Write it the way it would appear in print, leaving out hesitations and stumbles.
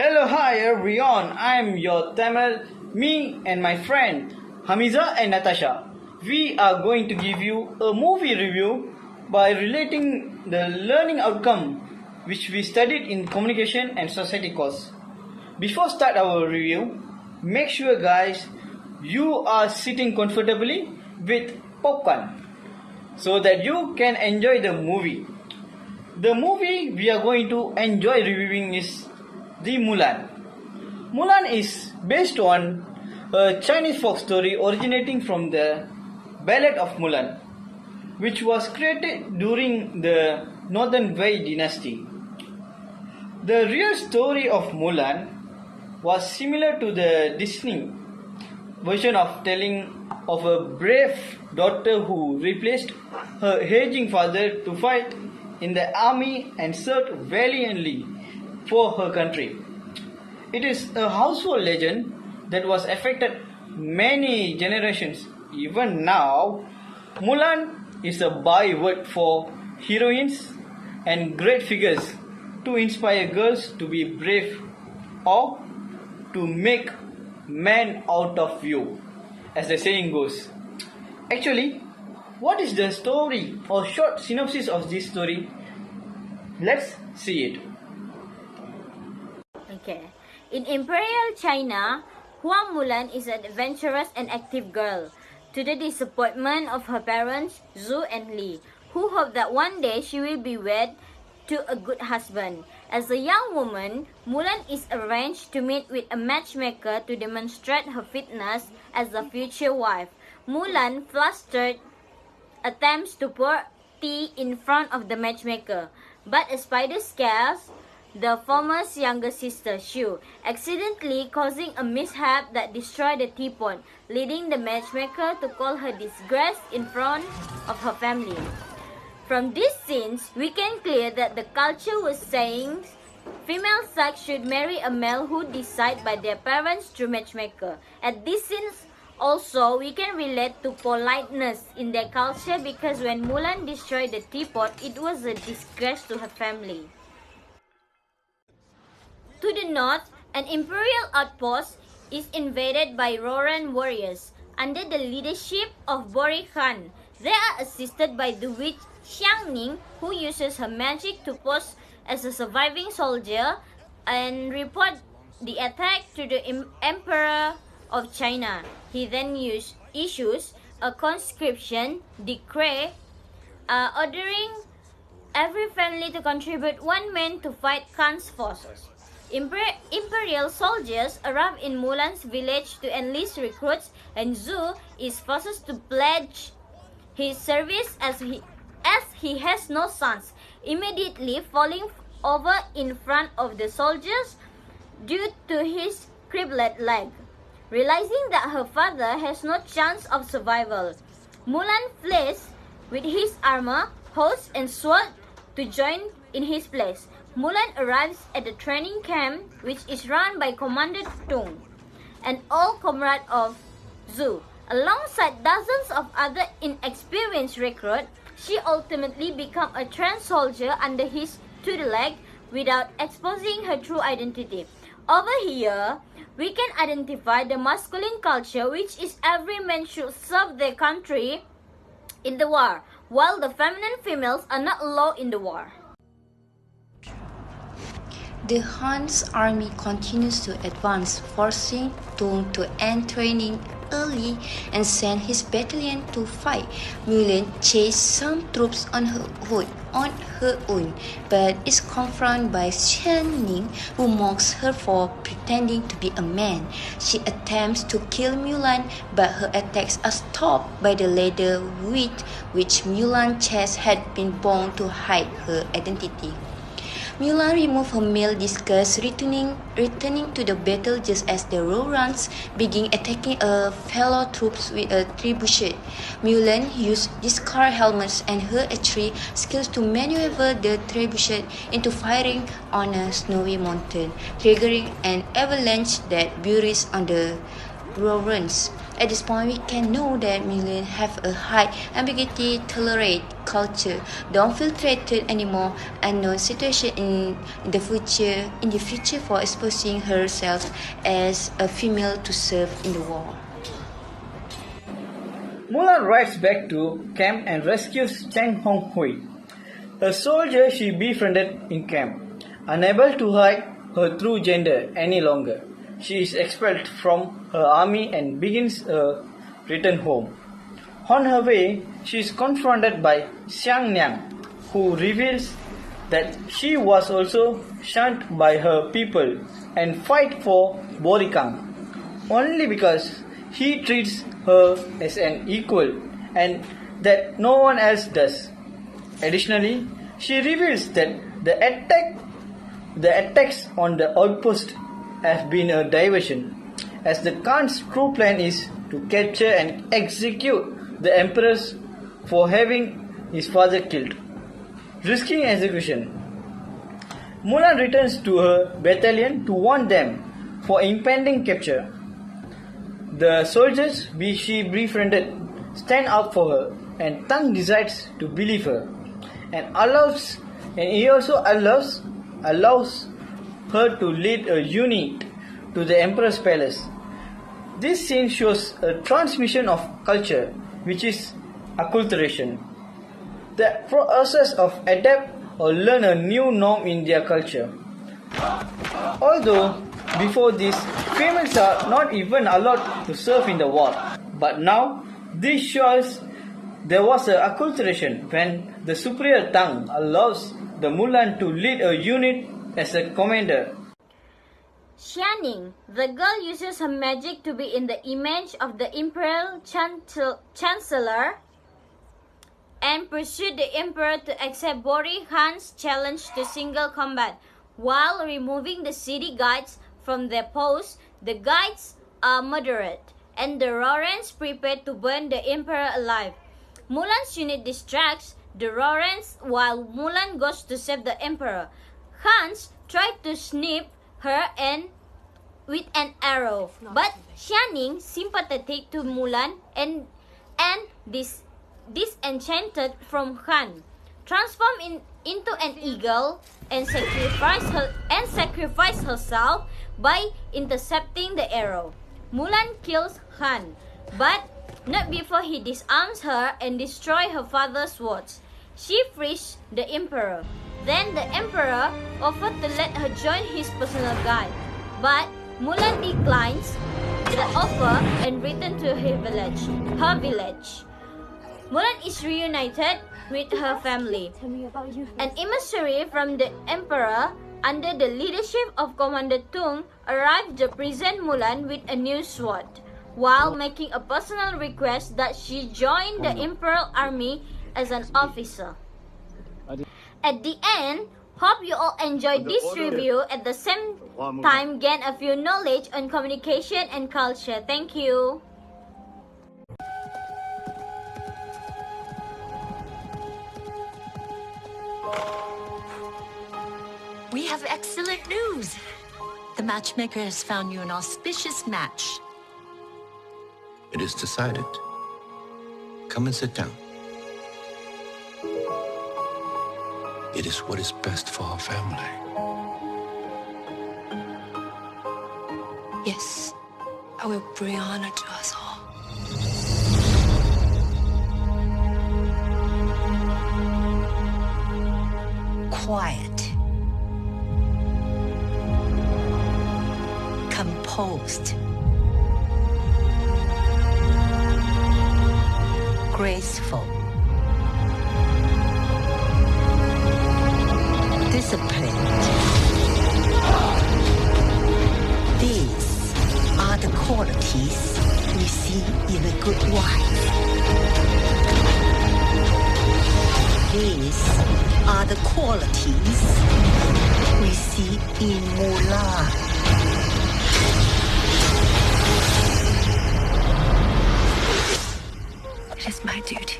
Hello, hi everyone. I'm your Tamil, me and my friend Hamiza and Natasha. We are going to give you a movie review by relating the learning outcome which we studied in communication and society course. Before start our review, make sure guys you are sitting comfortably with popcorn so that you can enjoy the movie. The movie we are going to enjoy reviewing is The Mulan. Mulan is based on a Chinese folk story originating from the Ballad of Mulan, which was created during the Northern Wei dynasty. The real story of Mulan was similar to the Disney version of telling of a brave daughter who replaced her aging father to fight in the army and served valiantly for her country. It is a household legend that was affected many generations. Even now, Mulan is a byword for heroines and great figures to inspire girls to be brave or to make man out of you, as the saying goes. Actually, what is the story or short synopsis of this story? Let's see it. Okay. In Imperial China, Hua Mulan is an adventurous and active girl, to the disappointment of her parents, Zhu and Li, who hope that one day she will be wed to a good husband. As a young woman, Mulan is arranged to meet with a matchmaker to demonstrate her fitness as a future wife. Mulan, flustered, attempts to pour tea in front of the matchmaker, but a spider scares the former's younger sister, Xu, accidentally causing a mishap that destroyed the teapot, leading the matchmaker to call her disgrace in front of her family. From these scenes, we can clear that the culture was saying female sex should marry a male who decide by their parents through matchmaker. At these scenes, also, we can relate to politeness in their culture because when Mulan destroyed the teapot, it was a disgrace to her family. To the north, an imperial outpost is invaded by Roran warriors. Under the leadership of Bori Khan, they are assisted by the witch Xiangning, who uses her magic to pose as a surviving soldier and report the attack to the Emperor of China. He then issues a conscription decree ordering every family to contribute one man to fight Khan's forces. Imperial soldiers arrive in Mulan's village to enlist recruits, and Zhu is forced to pledge his service as he has no sons, immediately falling over in front of the soldiers due to his crippled leg. Realizing that her father has no chance of survival, Mulan flees with his armor, horse, and sword to join in his place. Mulan arrives at the training camp, which is run by Commander Tung, an old comrade of Zhu. Alongside dozens of other inexperienced recruits, she ultimately becomes a trained soldier under his tutelage without exposing her true identity. Over here, we can identify the masculine culture, which is every man should serve their country in the war, while the feminine females are not allowed in the war. The Han's army continues to advance, forcing Tung to end training early and send his battalion to fight. Mulan chased some troops on her own, but is confronted by Xiangning, who mocks her for pretending to be a man. She attempts to kill Mulan, but her attacks are stopped by the leather with which Mulan's chest had been bound to hide her identity. Mulan removes her male disguise, returning to the battle just as the Rorans begin attacking fellow troops with a trebuchet. Mulan used discard helmets and her archery skills to maneuver the trebuchet into firing on a snowy mountain, triggering an avalanche that buries on the Lawrence. At this point, we can know that Mulan have a high ambiguity tolerate culture, don't feel threatened anymore, unknown situation in the future for exposing herself as a female to serve in the war. Mulan rides back to camp and rescues Cheng Hong Hui, a soldier she befriended in camp. Unable to hide her true gender any longer, she is expelled from her army and begins a return home. On her way, she is confronted by Xiang Niang, who reveals that she was also shunned by her people and fight for Borikang, only because he treats her as an equal and that no one else does. Additionally, she reveals that the attacks on the outpost have been a diversion, as the Khan's true plan is to capture and execute the emperors for having his father killed. Risking execution, Mulan returns to her battalion to warn them for impending capture. The soldiers she befriended stand up for her, and Tang decides to believe her, and he also allows her to lead a unit to the emperor's palace. This scene shows a transmission of culture, which is acculturation, the process of adapt or learn a new norm in their culture. Although before this, females are not even allowed to serve in the war, but now this shows there was an acculturation when the superior Tang allows the Mulan to lead a unit as a commander. Xianing, the girl uses her magic to be in the image of the imperial chancellor and pursued the emperor to accept Bori Khan's challenge to single combat. While removing the city guards from their posts, the guards are murdered, and the Lawrence prepare to burn the emperor alive. Mulan's unit distracts the Lawrence while Mulan goes to save the emperor. Hans tried to snip her and with an arrow, but Xianing, sympathetic to Mulan and disenchanted from Han, transformed into an eagle and sacrificed herself by intercepting the arrow. Mulan kills Han, but not before he disarms her and destroys her father's swords. She frees the emperor. Then the emperor offered to let her join his personal guard, but Mulan declines the offer and returns to her village. Mulan is reunited with her family. An emissary from the emperor, under the leadership of Commander Tung, arrived to present Mulan with a new sword, while making a personal request that she join the imperial army as an officer. At the end, hope you all enjoyed this review, at the same time gain a few knowledge on communication and culture. Thank you. We have excellent news. The matchmaker has found you an auspicious match. It is decided. Come and sit down. It is what is best for our family. Yes, I will bring honor to us all. Quiet. Composed. Graceful. Disciplined. These are the qualities we see in a good wife. These are the qualities we see in Mulan. It is my duty